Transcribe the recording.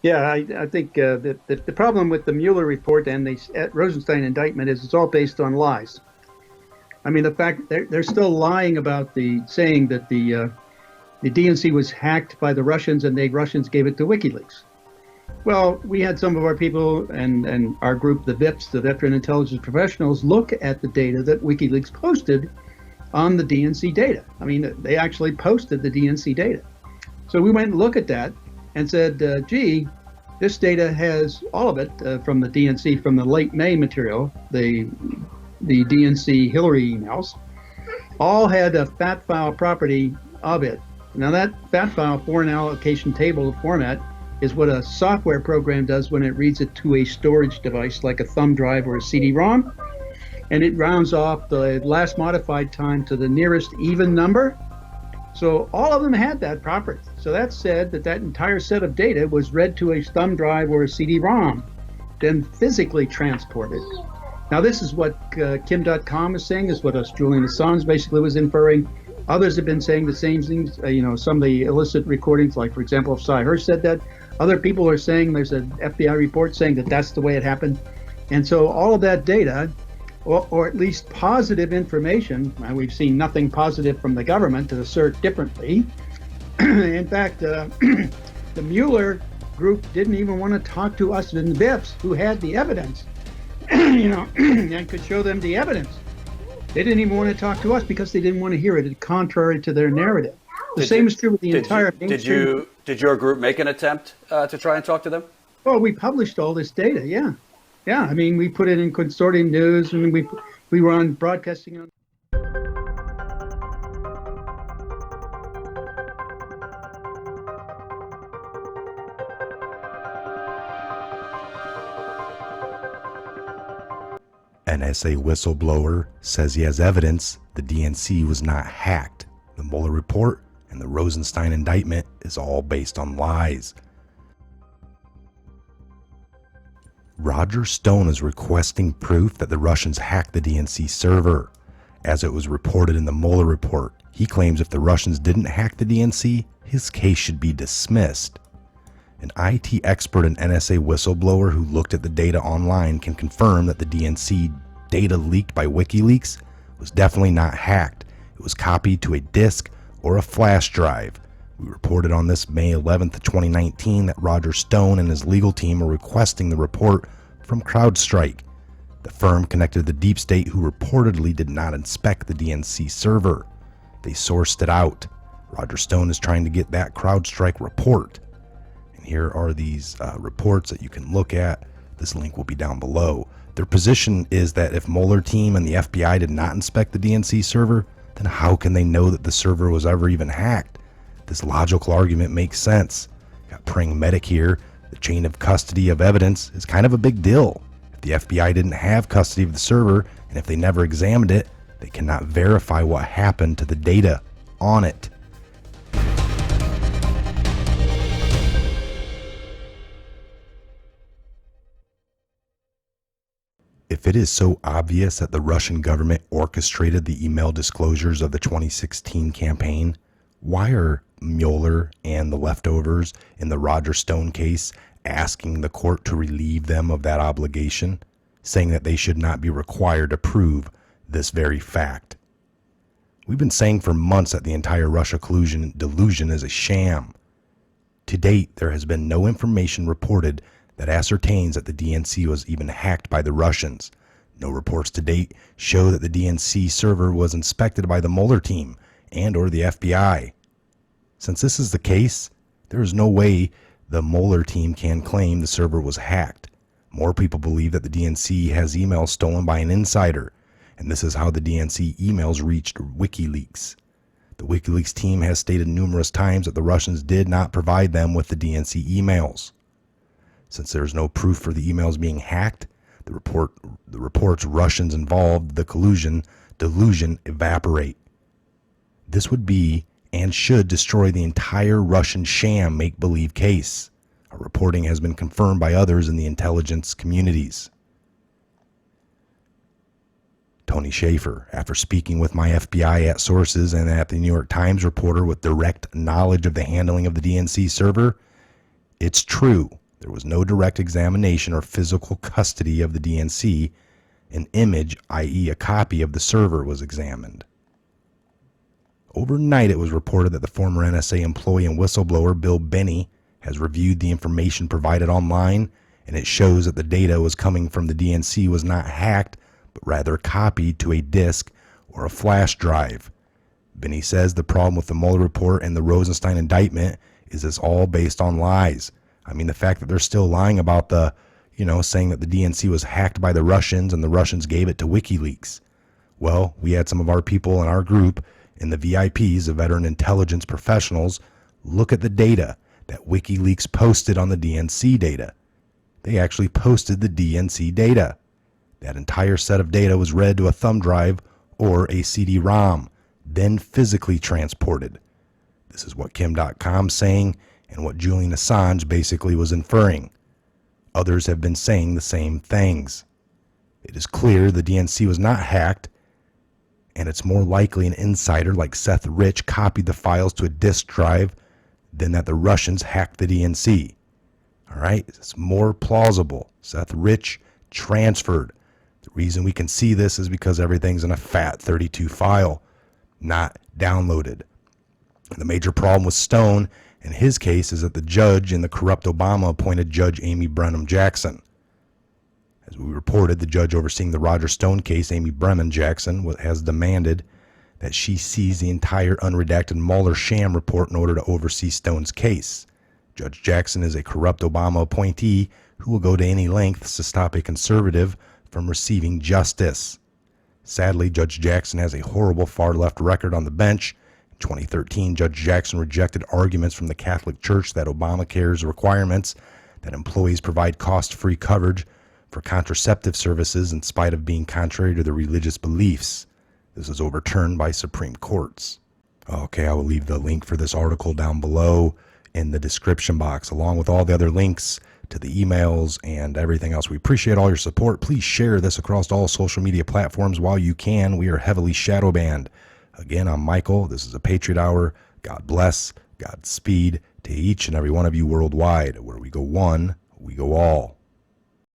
Yeah, I think the problem with the Mueller report and the Rosenstein indictment is it's all based on lies. I mean, the fact they're still lying about the saying that the DNC was hacked by the Russians and the Russians gave it to WikiLeaks. Well, we had some of our people and our group, the VIPs, the Veteran Intelligence Professionals, look at the data that WikiLeaks posted on the DNC data. I mean, they actually posted the DNC data. So we went and looked at that and said, gee, this data has all of it from the DNC, from the late May material, the DNC Hillary emails, all had a FAT file property of it. Now that FAT file, foreign allocation table format, is what a software program does when it reads it to a storage device like a thumb drive or a CD-ROM, and it rounds off the last modified time to the nearest even number. So all of them had that property. So that said that that entire set of data was read to a thumb drive or a CD-ROM, then physically transported. Now this is what Kim.com is saying, is what Julian Assange basically was inferring. Others have been saying the same things, some of the illicit recordings, like for example, if Cy Hirsch said that. Other people are saying there's an FBI report saying that that's the way it happened. And so all of that data, or at least positive information, and we've seen nothing positive from the government to assert differently. In fact, the Mueller group didn't even want to talk to us in the VIPs who had the evidence, and could show them the evidence. They didn't even want to talk to us because they didn't want to hear it, contrary to their narrative. The same is true with the entire mainstream. Did your group make an attempt to try and talk to them? Oh, we published all this data, yeah. Yeah, I mean, we put it in Consortium News, and we were on broadcasting on. NSA whistleblower says he has evidence the DNC was not hacked. The Mueller report and the Rosenstein indictment is all based on lies. Roger Stone is requesting proof that the Russians hacked the DNC server. As it was reported in the Mueller report, he claims if the Russians didn't hack the DNC, his case should be dismissed. An IT expert and NSA whistleblower who looked at the data online can confirm that the DNC data leaked by WikiLeaks was definitely not hacked. It was copied to a disk or a flash drive. We reported on this May 11th, 2019 that Roger Stone and his legal team are requesting the report from CrowdStrike, the firm connected to the deep state who reportedly did not inspect the DNC server. They sourced it out. Roger Stone is trying to get that CrowdStrike report. And here are these reports that you can look at. This link will be down below. Their position is that if Mueller team and the FBI did not inspect the DNC server, then how can they know that the server was ever even hacked? This logical argument makes sense. Got praying medic here. The chain of custody of evidence is kind of a big deal. If the FBI didn't have custody of the server, and if they never examined it, they cannot verify what happened to the data on it. If it is so obvious that the Russian government orchestrated the email disclosures of the 2016 campaign, why are Mueller and the leftovers in the Roger Stone case asking the court to relieve them of that obligation, saying that they should not be required to prove this very fact? We've been saying for months that the entire Russia delusion is a sham. To date, there has been no information reported that ascertains that the DNC was even hacked by the Russians. No reports to date show that the DNC server was inspected by the Mueller team and or the FBI. Since this is the case, there is no way the Mueller team can claim the server was hacked. More people believe that the DNC has emails stolen by an insider, and this is how the DNC emails reached WikiLeaks. The WikiLeaks team has stated numerous times that the Russians did not provide them with the DNC emails. Since there is no proof for the emails being hacked, the reports Russians involved the delusion evaporate. This would be and should destroy the entire Russian sham make-believe case. Our reporting has been confirmed by others in the intelligence communities. Tony Schaefer, after speaking with my FBI at sources and at the New York Times reporter with direct knowledge of the handling of the DNC server, it's true. There was no direct examination or physical custody of the DNC. An image, i.e. a copy of the server, was examined. Overnight, it was reported that the former NSA employee and whistleblower Bill Binney has reviewed the information provided online, and it shows that the data was coming from the DNC was not hacked, but rather copied to a disk or a flash drive. Binney says the problem with the Mueller report and the Rosenstein indictment is it's all based on lies. I mean, the fact that they're still lying about saying that the DNC was hacked by the Russians and the Russians gave it to WikiLeaks. Well, we had some of our people in our group, in the VIPs, the veteran intelligence professionals, look at the data that WikiLeaks posted on the DNC data. They actually posted the DNC data. That entire set of data was read to a thumb drive or a CD-ROM, then physically transported. This is what Kim.com's saying and what Julian Assange basically was inferring. Others have been saying the same things. It is clear the DNC was not hacked, and it's more likely an insider like Seth Rich copied the files to a disk drive than that the Russians hacked the DNC. All right, it's more plausible. Seth Rich transferred. The reason we can see this is because everything's in a FAT32 file, not downloaded. And the major problem with Stone in his case is that the judge in the corrupt Obama appointed Judge Amy Brennan Jackson. As we reported, the judge overseeing the Roger Stone case, Amy Brennan Jackson, has demanded that she sees the entire unredacted Mueller sham report in order to oversee Stone's case. Judge Jackson is a corrupt Obama appointee who will go to any lengths to stop a conservative from receiving justice. Sadly, Judge Jackson has a horrible far-left record on the bench. In 2013, Judge Jackson rejected arguments from the Catholic Church that Obamacare's requirements that employees provide cost-free coverage for contraceptive services in spite of being contrary to their religious beliefs. This is overturned by Supreme Courts. Okay, I will leave the link for this article down below in the description box, along with all the other links to the emails and everything else. We appreciate all your support. Please share this across all social media platforms while you can. We are heavily shadow banned. Again, I'm Michael. This is a Patriot Hour. God bless, Godspeed to each and every one of you worldwide. Where we go one, we go all.